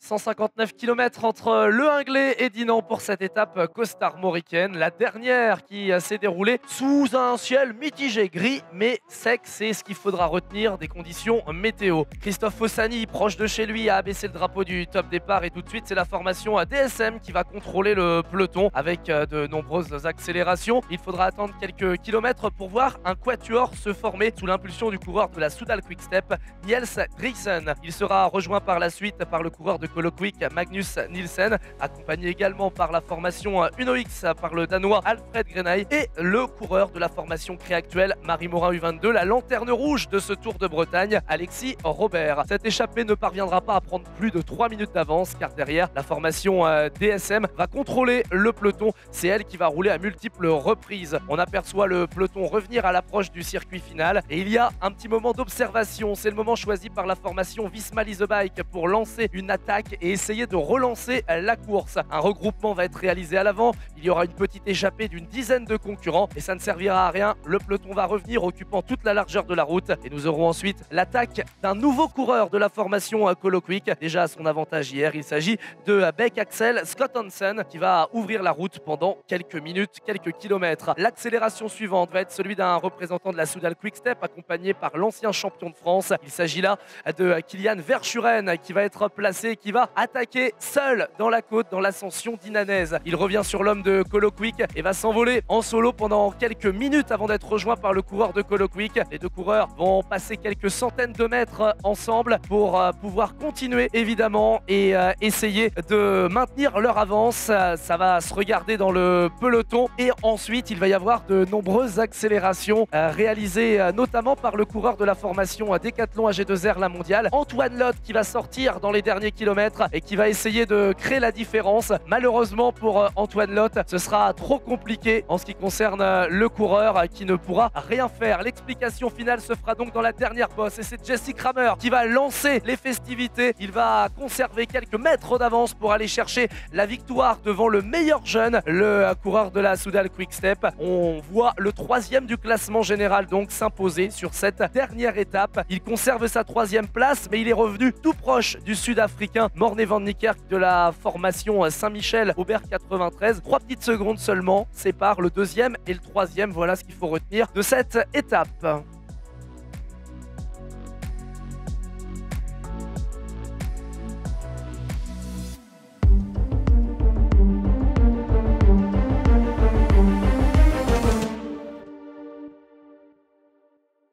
159 km entre Le Hinglé et Dinan pour cette étape costarmoricaine, la dernière qui s'est déroulée sous un ciel mitigé, gris mais sec, c'est ce qu'il faudra retenir des conditions météo. Christophe Fossani, proche de chez lui, a abaissé le drapeau du top départ et tout de suite c'est la formation DSM qui va contrôler le peloton avec de nombreuses accélérations. Il faudra attendre quelques kilomètres pour voir un quatuor se former sous l'impulsion du coureur de la Soudal Quick-Step, Niels Driessen. Il sera rejoint par la suite par le coureur de Colo Quick, Magnus Nielsen, accompagné également par la formation Uno X par le Danois Alfred Grenaille et le coureur de la formation Créactuelle Marie Morin U22, la lanterne rouge de ce Tour de Bretagne, Alexis Robert. Cette échappée ne parviendra pas à prendre plus de 3 minutes d'avance car derrière, la formation DSM va contrôler le peloton. C'est elle qui va rouler à multiples reprises. On aperçoit le peloton revenir à l'approche du circuit final et il y a un petit moment d'observation. C'est le moment choisi par la formation Visma Lease a Bike pour lancer une attaque et essayer de relancer la course. Un regroupement va être réalisé à l'avant. Il y aura une petite échappée d'une dizaine de concurrents et ça ne servira à rien. Le peloton va revenir occupant toute la largeur de la route et nous aurons ensuite l'attaque d'un nouveau coureur de la formation Colo Quick. Déjà à son avantage hier, il s'agit de Beck Axel Scott Hansen qui va ouvrir la route pendant quelques minutes, quelques kilomètres. L'accélération suivante va être celui d'un représentant de la Soudal Quick-Step accompagné par l'ancien champion de France. Il s'agit là de Kilian Verschuren qui va être placé, qui va attaquer seul dans la côte, dans l'ascension dinanaise. Il revient sur l'homme de Colo Quick et va s'envoler en solo pendant quelques minutes avant d'être rejoint par le coureur de Colo Quick. Les deux coureurs vont passer quelques centaines de mètres ensemble pour pouvoir continuer évidemment et essayer de maintenir leur avance. Ça va se regarder dans le peloton et ensuite il va y avoir de nombreuses accélérations réalisées notamment par le coureur de la formation Décathlon AG2R La Mondiale, Antoine Lotte, qui va sortir dans les derniers kilomètres et qui va essayer de créer la différence. Malheureusement pour Antoine Lotte, ce sera trop compliqué en ce qui concerne le coureur qui ne pourra rien faire. L'explication finale se fera donc dans la dernière bosse et c'est Jesse Kramer qui va lancer les festivités. Il va conserver quelques mètres d'avance pour aller chercher la victoire devant le meilleur jeune, le coureur de la Soudal Quick-Step. On voit le troisième du classement général donc s'imposer sur cette dernière étape. Il conserve sa troisième place mais il est revenu tout proche du Sud-Africain Morne van Niekerk de la formation Saint-Michel Aubert 93. 3 petites secondes seulement séparent le deuxième et le troisième. Voilà ce qu'il faut retenir de cette étape.